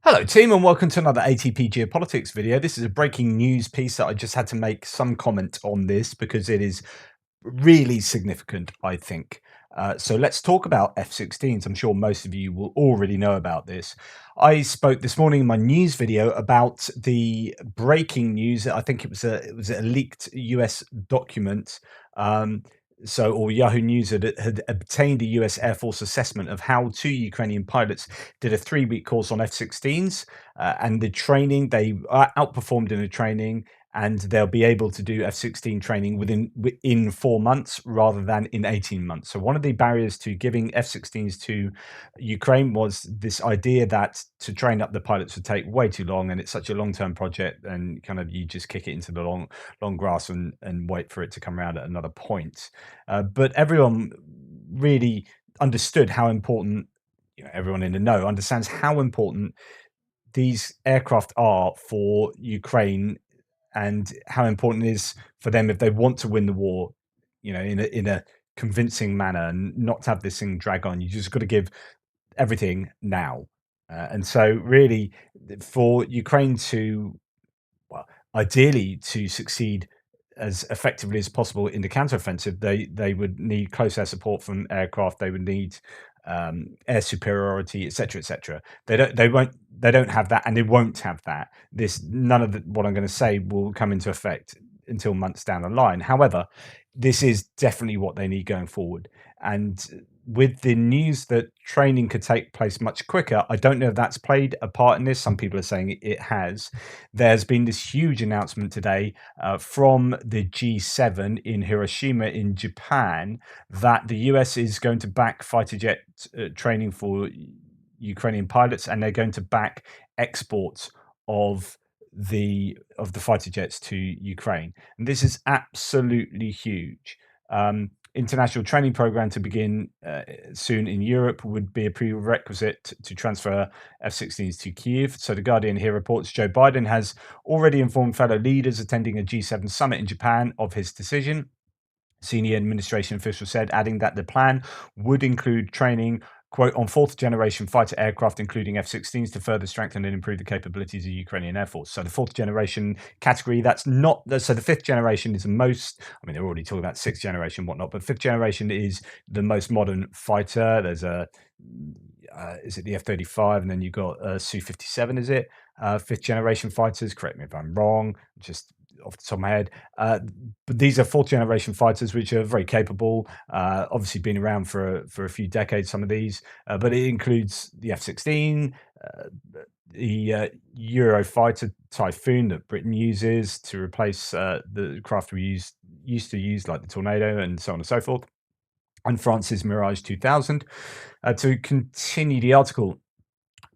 Hello, team, and welcome to another ATP Geopolitics video. This is a breaking news piece that I just had to make some comment on this because it is really significant, I think. So let's talk about F-16s. I'm sure most of you will already know about this. I spoke this morning in my news video about the breaking news. I think it was a leaked US document. Um, or Yahoo News had obtained a US Air Force assessment of how two Ukrainian pilots did a 3-week course on F-16s, and the training they outperformed in the training, and they'll be able to do F-16 training within 4 months rather than in 18 months. So one of the barriers to giving F-16s to Ukraine was this idea that to train up the pilots would take way too long, and it's such a long-term project, and kind of you just kick it into the long grass and wait for it to come around at another point. But everyone really understood how important, everyone in the know understands how important these aircraft are for Ukraine, and how important it is for them if they want to win the war, in a convincing manner, and not to have this thing drag on. You just got to give everything now. And so really, for Ukraine to, well, ideally to succeed as effectively as possible in the counteroffensive, they would need close air support from aircraft. They would need air superiority, etc., etc. They don't have that, and they won't have that. None of what I'm going to say will come into effect until months down the line. However, this is definitely what they need going forward. And with the news that training could take place much quicker, I don't know if that's played a part in this. Some people are saying it has. There's been this huge announcement today from the G7 in Hiroshima in Japan that the US is going to back fighter jet training for Ukrainian pilots, and they're going to back exports of the fighter jets to Ukraine. And this is absolutely huge. International training program to begin soon in Europe would be a prerequisite to transfer F-16s to Kyiv. So the Guardian here reports Joe Biden has already informed fellow leaders attending a G7 summit in Japan of his decision. Senior administration officials said, adding that the plan would include training, quote, on fourth generation fighter aircraft, including F-16s, to further strengthen and improve the capabilities of the Ukrainian Air Force. So the fourth generation category, that's not, so the fifth generation is the most, I mean, they're already talking about sixth generation, whatnot, but fifth generation is the most modern fighter. There's is it the F-35? And then you've got Su-57, is it? Fifth generation fighters, correct me if I'm wrong, just off the top of my head. But these are fourth generation fighters, which are very capable. Obviously, been around for a few decades. Some of these, but it includes the F-16, the Eurofighter Typhoon that Britain uses to replace the craft we used to use, like the Tornado, and so on and so forth, and France's Mirage 2000. To continue the article,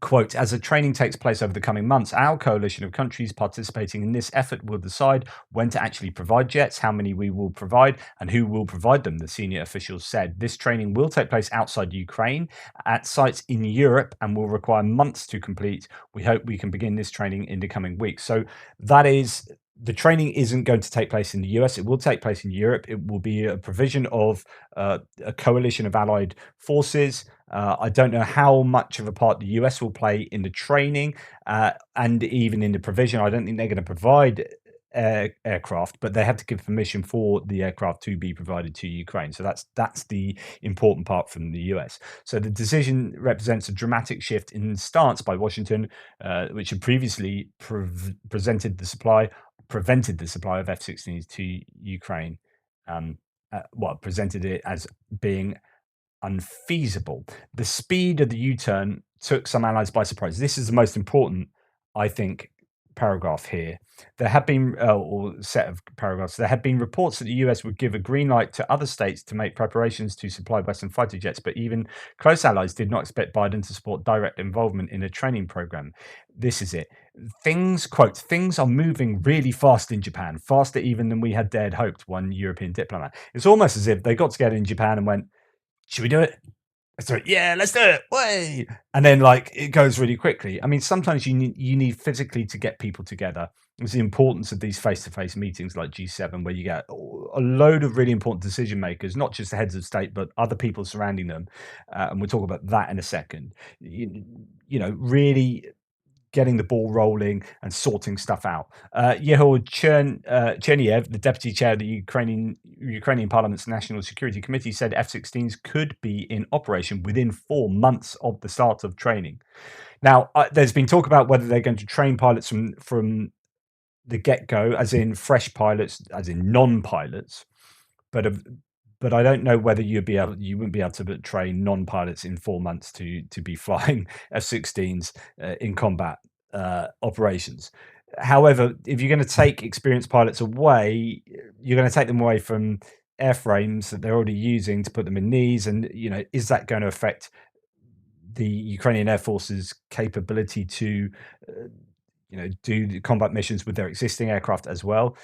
quote, as the training takes place over the coming months, our coalition of countries participating in this effort will decide when to actually provide jets, how many we will provide, and who will provide them, the senior officials said. This training will take place outside Ukraine at sites in Europe and will require months to complete. We hope we can begin this training in the coming weeks. So that is, the training isn't going to take place in the US. It will take place in Europe. It will be a provision of a coalition of allied forces. I don't know how much of a part the US will play in the training and even in the provision. I don't think they're going to provide aircraft, but they have to give permission for the aircraft to be provided to Ukraine. So that's the important part from the US. So the decision represents a dramatic shift in stance by Washington, which had previously prevented the supply of F-16s to Ukraine. Presented it as being unfeasible. The speed of the U-turn took some allies by surprise. This is the most important, I think, paragraph here. There have been, or set of paragraphs, there have been reports that the US would give a green light to other states to make preparations to supply Western fighter jets, but even close allies did not expect Biden to support direct involvement in a training program. This is it. Things, quote, things are moving really fast in Japan, faster even than we had dared hoped, one European diplomat. It's almost as if they got together in Japan and went, should we do it? Sorry, yeah, let's do it. Way. And then it goes really quickly. I mean, sometimes you need physically to get people together. It's the importance of these face-to-face meetings like G7, where you get a load of really important decision makers, not just the heads of state, but other people surrounding them. And we'll talk about that in a second. Really getting the ball rolling and sorting stuff out. Yehor Cherniev, the deputy chair of the Ukrainian Parliament's National Security Committee, said F-16s could be in operation within 4 months of the start of training. Now, there's been talk about whether they're going to train pilots from the get-go, as in fresh pilots, as in non-pilots, but but I don't know whether you wouldn't be able to train non-pilots in 4 months to be flying F-16s in combat operations. However, if you're going to take experienced pilots away, you're going to take them away from airframes that they're already using to put them in these, and is that going to affect the Ukrainian Air Force's capability to do the combat missions with their existing aircraft as well?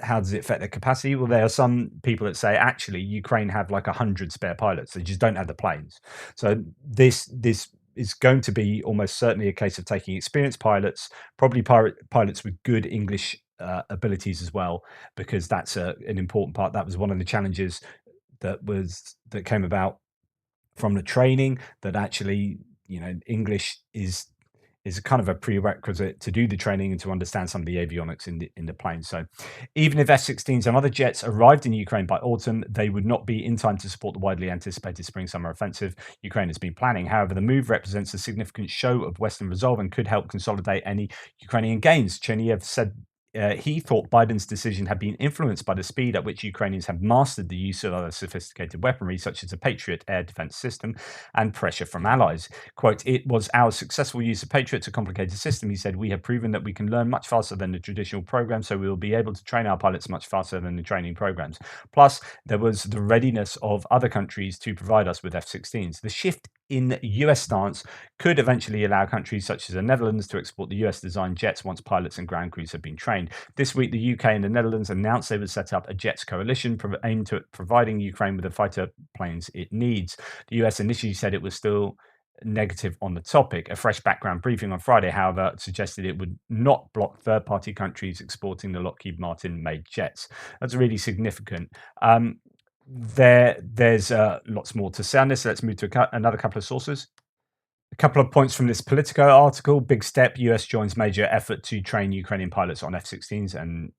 How does it affect their capacity? Well, there are some people that say actually Ukraine have like 100 spare pilots. They just don't have the planes. So this is going to be almost certainly a case of taking experienced pilots, probably pilots with good English abilities as well, because that's an important part. That was one of the challenges that came about from the training, that actually English is a kind of a prerequisite to do the training and to understand some of the avionics in the plane. So even if F-16s and other jets arrived in Ukraine by autumn, they would not be in time to support the widely anticipated spring-summer offensive Ukraine has been planning. However, the move represents a significant show of Western resolve and could help consolidate any Ukrainian gains. Cherniev said he thought Biden's decision had been influenced by the speed at which Ukrainians have mastered the use of other sophisticated weaponry, such as the Patriot air defense system, and pressure from allies. Quote, "It was our successful use of Patriot, a complicated system," he said. "We have proven that we can learn much faster than the traditional program, so we will be able to train our pilots much faster than the training programs. Plus, there was the readiness of other countries to provide us with F-16s. The shift in US stance could eventually allow countries such as the Netherlands to export the US-designed jets once pilots and ground crews have been trained. This week, the UK and the Netherlands announced they would set up a jets coalition aimed at providing Ukraine with the fighter planes it needs. The US initially said it was still negative on the topic. A fresh background briefing on Friday, however, suggested it would not block third-party countries exporting the Lockheed Martin-made jets. That's really significant. There's lots more to say on this. Let's move to another couple of sources. A couple of points from this Politico article. Big step. US joins major effort to train Ukrainian pilots on F-16s and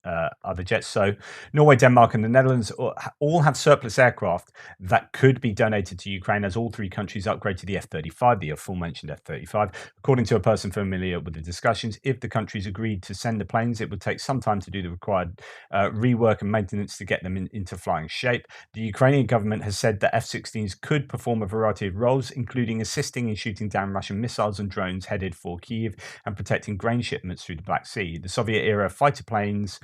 other jets. So Norway, Denmark, and the Netherlands all have surplus aircraft that could be donated to Ukraine as all three countries upgrade to the F-35, the aforementioned F-35. According to a person familiar with the discussions, if the countries agreed to send the planes, it would take some time to do the required rework and maintenance to get them into flying shape. The Ukrainian government has said that F-16s could perform a variety of roles, including assisting in shooting down Russian missiles and drones headed for Kyiv and protecting grain shipments through the Black Sea. The Soviet-era fighter planes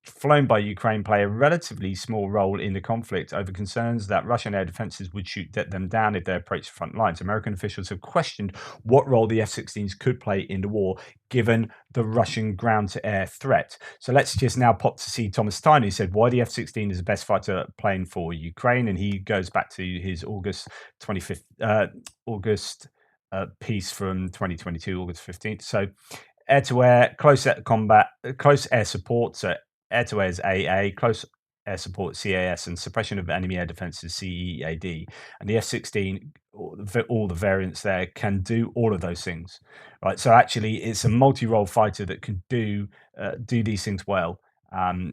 flown by Ukraine play a relatively small role in the conflict over concerns that Russian air defenses would shoot them down if they approached the front lines. American officials have questioned what role the F-16s could play in the war, given the Russian ground-to-air threat. So let's just now pop to see Thomas Stein, who said why the F-16 is the best fighter plane for Ukraine, and he goes back to his August 25th, piece from 2022, August 15th. So air-to-air, close air combat, close air support. So air-to-air is AA, close air support CAS, and suppression of enemy air defenses CEAD. And the F-16, all the variants there, can do all of those things, right? So actually, it's a multi-role fighter that can do these things well.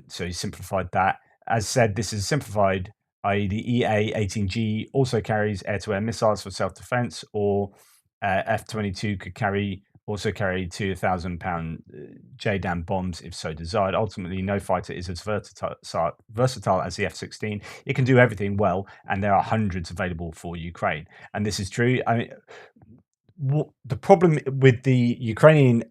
So he simplified that. As said, this is simplified, i.e. the EA-18G also carries air-to-air missiles for self-defense, or F-22 could also carry 2,000-pound JDAM bombs if so desired. Ultimately, no fighter is as versatile as the F-16. It can do everything well, and there are hundreds available for Ukraine. And this is true. I mean, the problem with the Ukrainian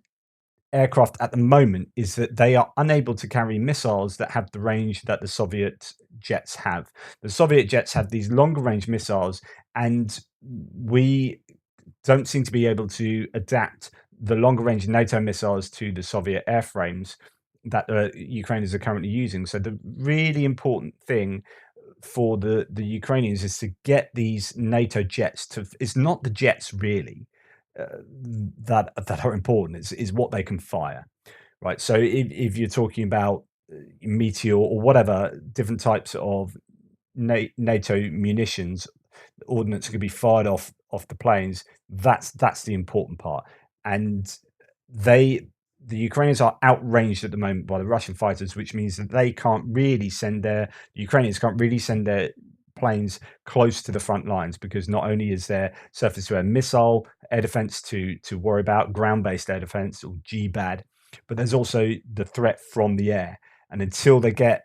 aircraft at the moment is that they are unable to carry missiles that have the range that the Soviet jets have. The Soviet jets have these longer range missiles, and we don't seem to be able to adapt the longer range NATO missiles to the Soviet airframes that Ukrainians are currently using. So the really important thing for the Ukrainians is to get these NATO jets to. It's not the jets really that are important. It's what they can fire, right? So if you're talking about Meteor or whatever different types of NATO munitions, ordnance could be fired off the planes. That's the important part. And they the Ukrainians are outranged at the moment by the Russian fighters, which means that the Ukrainians can't really send their planes close to the front lines, because not only is there surface to air missile air defense to worry about, ground based air defense or GBAD, but there's also the threat from the air. And until they get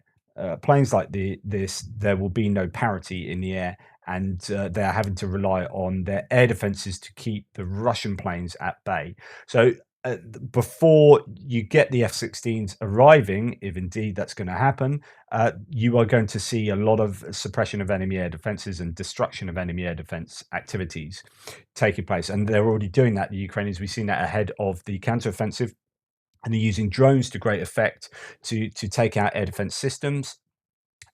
planes like this, there will be no parity in the air, and they're having to rely on their air defenses to keep the Russian planes at bay. So before you get the F-16s arriving, if indeed that's going to happen, you are going to see a lot of suppression of enemy air defenses and destruction of enemy air defense activities taking place. And they're already doing that, the Ukrainians. We've seen that ahead of the counteroffensive, and they're using drones to great effect to take out air defense systems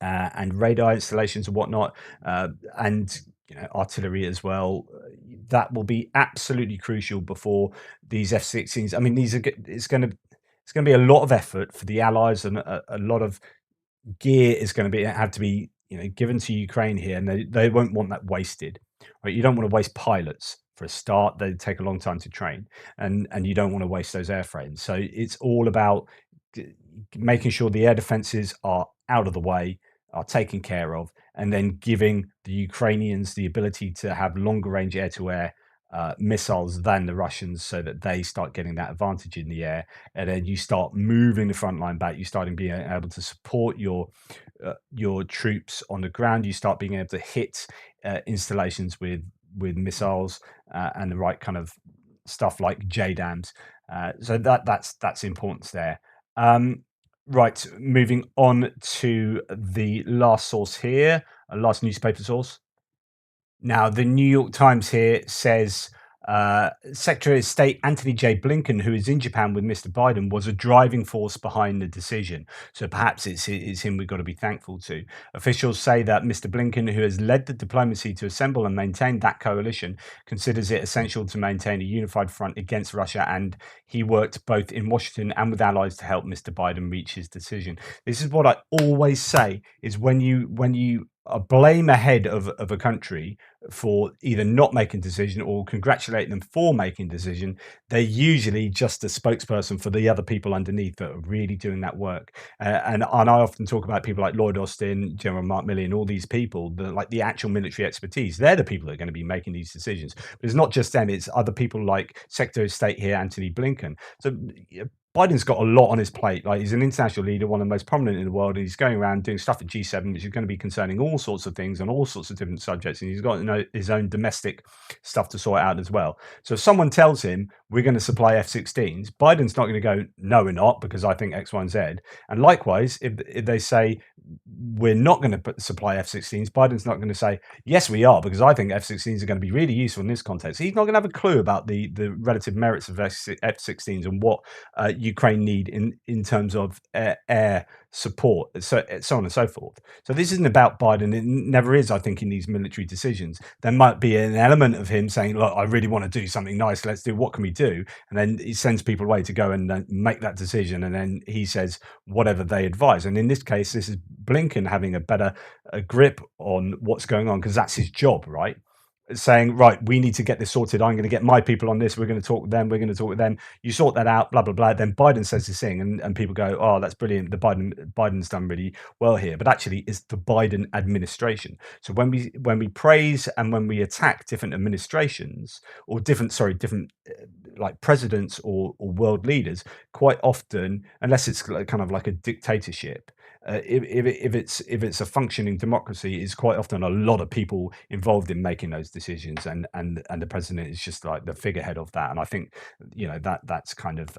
and radar installations and whatnot, and artillery as well. That will be absolutely crucial before these F-16s. I mean, it's going to be a lot of effort for the Allies, and a lot of gear is going to be have to be given to Ukraine here, and they won't want that wasted. Right? You don't want to waste pilots for a start; they take a long time to train, and you don't want to waste those airframes. So it's all about making sure the air defenses are out of the way, are taken care of, and then giving the Ukrainians the ability to have longer range air to air missiles than the Russians, so that they start getting that advantage in the air. And then you start moving the front line back. You start being able to support your troops on the ground. You start being able to hit installations with missiles and the right kind of stuff like JDAMs. So that's importance there. Um, right, moving on to the last source here, last newspaper source. Now, the New York Times here says Secretary of State Anthony J. Blinken, who is in Japan with Mr. Biden, was a driving force behind the decision. So perhaps it's him we've got to be thankful to. Officials say that Mr. Blinken, who has led the diplomacy to assemble and maintain that coalition, considers it essential to maintain a unified front against Russia, and he worked both in Washington and with allies to help Mr. Biden reach his decision. This is what I always say: is when you blame a head of a country for either not making a decision or congratulate them for making a decision, they're usually just a spokesperson for the other people underneath that are really doing that work. And I often talk about people like Lloyd Austin, General Mark Milley, and all these people, like the actual military expertise. They're the people that are going to be making these decisions. But it's not just them; it's other people like Secretary of State here, Anthony Blinken. So Biden's got a lot on his plate. Like, he's an international leader, one of the most prominent in the world, and he's going around doing stuff at G7, which is going to be concerning all sorts of things on all sorts of different subjects. And he's got his own domestic stuff to sort out as well. So if someone tells him we're going to supply F-16s, Biden's not going to go, no, we're not, because I think X, Y, and Z. And likewise, if they say we're not going to supply F-16s, Biden's not going to say, yes, we are, because I think F-16s are going to be really useful in this context. He's not going to have a clue about the relative merits of F-16s and what Ukraine need in terms of air support, so on and so forth. So this isn't about Biden. It never is, I think, in these military decisions. There might be an element of him saying, look, I really want to do something nice. Let's do, what can we do? And then he sends people away to go and make that decision. And then he says whatever they advise. And in this case, this is Blinken having a better grip on what's going on, because that's his job, right? Saying, right, we need to get this sorted. I'm going to get my people on this. We're going to talk with them. We're going to talk with them. You sort that out, blah, blah, blah. Then Biden says this thing, and people go, oh, that's brilliant. Biden's done really well here. But actually, it's the Biden administration. So when we praise and when we attack different administrations or different like presidents or world leaders, quite often, unless it's kind of like a dictatorship, if it's a functioning democracy, it's quite often a lot of people involved in making those decisions, and the president is just like the figurehead of that. And I think that's kind of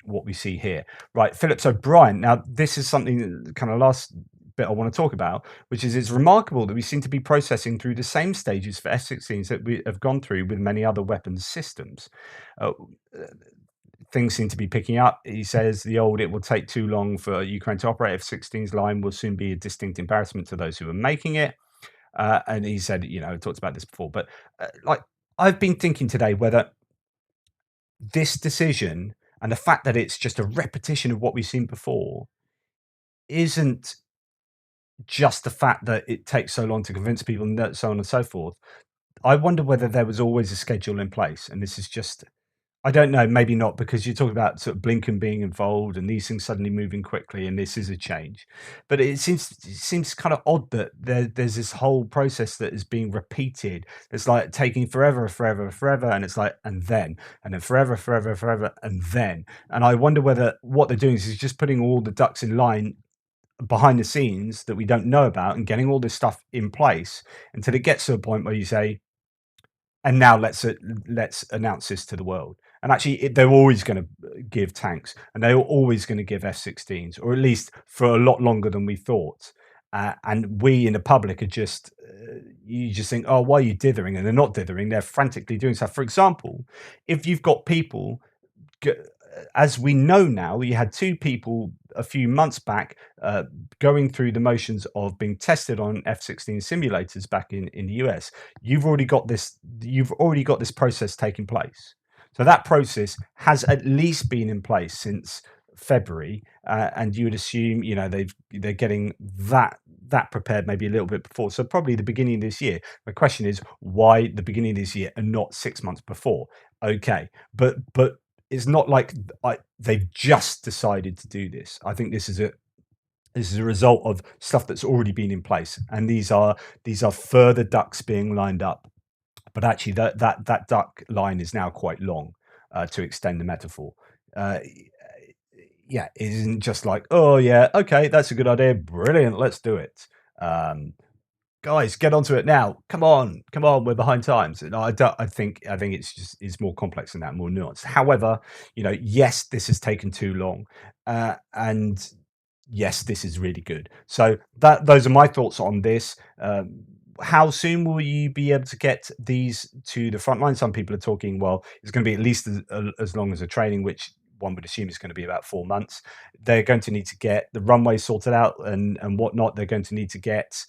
what we see here. Right, Phillips OBrien. Now, this is something that kind of last bit I want to talk about, which is it's remarkable that we seem to be processing through the same stages for F-16s that we have gone through with many other weapons systems. Uh, Things seem to be picking up. He says the old "it will take too long for Ukraine to operate F-16s" line will soon be a distinct embarrassment to those who are making it. And he said, talked about this before, but like, I've been thinking today whether this decision and the fact that it's just a repetition of what we've seen before isn't just the fact that it takes so long to convince people and so on and so forth. I wonder whether there was always a schedule in place, and this is just I don't know, maybe not, because you're talking about sort of Blinken being involved and these things suddenly moving quickly, and this is a change. But it seems kind of odd that there's this whole process that is being repeated. It's like taking forever, forever, forever, and it's like and then forever, forever, forever, and then. And I wonder whether what they're doing is just putting all the ducks in line behind the scenes that we don't know about and getting all this stuff in place until it gets to a point where you say, and now let's announce this to the world. And actually, they're always going to give tanks, and they're always going to give F-16s, or at least for a lot longer than we thought. And we in the public are just, you just think, oh, why are you dithering? And they're not dithering; they're frantically doing stuff. For example, if you've got people g- as we know now, you had two people a few months back going through the motions of being tested on F-16 simulators back in the US. You've already got this. You've already got this process taking place. So that process has at least been in place since February, and you would assume, they're getting that prepared maybe a little bit before. So probably the beginning of this year. The question is why the beginning of this year and not 6 months before? Okay, but it's not like they've just decided to do this. I think this is a result of stuff that's already been in place, and these are further ducks being lined up. But actually, that duck line is now quite long, to extend the metaphor. Uh, yeah, it isn't just like, oh yeah, okay, that's a good idea, brilliant, let's do it. Um, Guys, get onto it now. Come on, we're behind times. And I don't, I think it's more complex than that, more nuanced. However, yes, this has taken too long, and yes, this is really good. So those are my thoughts on this. How soon will you be able to get these to the front line? Some people are talking, well, it's going to be at least as long as the training, which one would assume is going to be about 4 months. They're going to need to get the runway sorted out and whatnot. They're going to need to get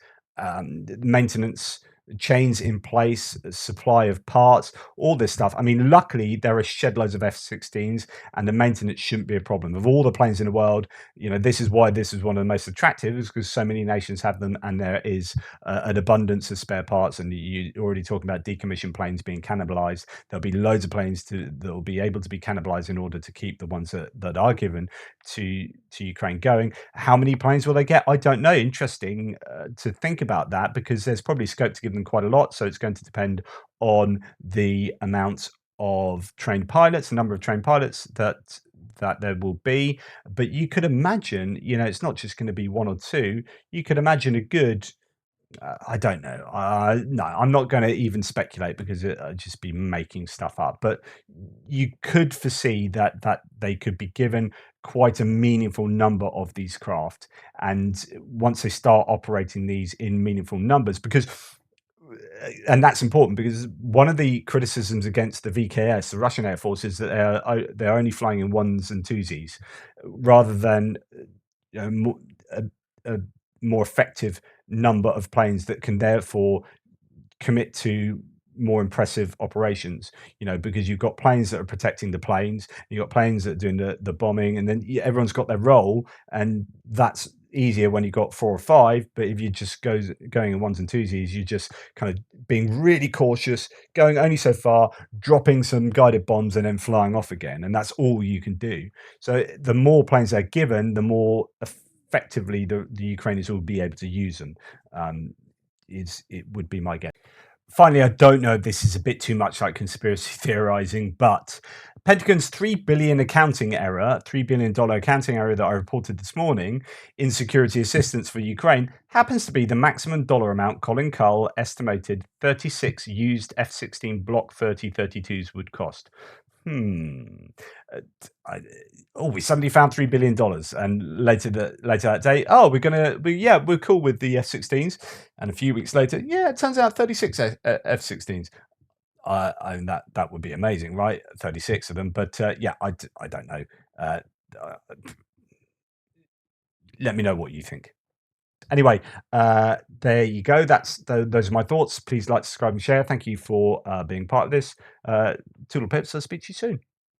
maintenance chains in place, supply of parts, all this stuff. I mean, luckily there are shed loads of F-16s, and the maintenance shouldn't be a problem. Of all the planes in the world, this is why this is one of the most attractive, is because so many nations have them, and there is an abundance of spare parts. And you're already talking about decommissioned planes being cannibalized. There'll be loads of planes that will be able to be cannibalized in order to keep the ones that are given to Ukraine going. How many planes will they get? I don't know. Interesting to think about that, because there's probably scope to give them quite a lot. So it's going to depend on the amount of trained pilots, the number of trained pilots that there will be. But you could imagine, it's not just going to be one or two. You could imagine a good, I don't know. No, I'm not going to even speculate, because I'd just be making stuff up. But you could foresee that they could be given quite a meaningful number of these craft, and once they start operating these in meaningful numbers, because and that's important, because one of the criticisms against the VKS, the Russian Air Force, is that they're only flying in ones and twosies, rather than a, a more effective number of planes that can therefore commit to more impressive operations, because you've got planes that are protecting the planes, you've got planes that are doing the bombing, and then everyone's got their role, and that's easier when you've got 4 or 5. But if you just going in ones and twosies, you're just kind of being really cautious, going only so far, dropping some guided bombs, and then flying off again, and that's all you can do. So the more planes they're given, the more effectively the Ukrainians will be able to use them. It would be my guess. Finally, I don't know if this is a bit too much like conspiracy theorizing, but Pentagon's $3 billion accounting error that I reported this morning in security assistance for Ukraine happens to be the maximum dollar amount Colin Cull estimated 36 used F-16 Block 3032s would cost. Hmm. We suddenly found $3 billion, and later that day, oh, we're cool with the F-16s, and a few weeks later, yeah, it turns out 36 F-16s. And that would be amazing, right? 36 of them, but yeah, I don't know. Uh, uh, Let me know what you think. Anyway, there you go. Those are my thoughts. Please like, subscribe, and share. Thank you for being part of this. Toodle pips. I'll speak to you soon.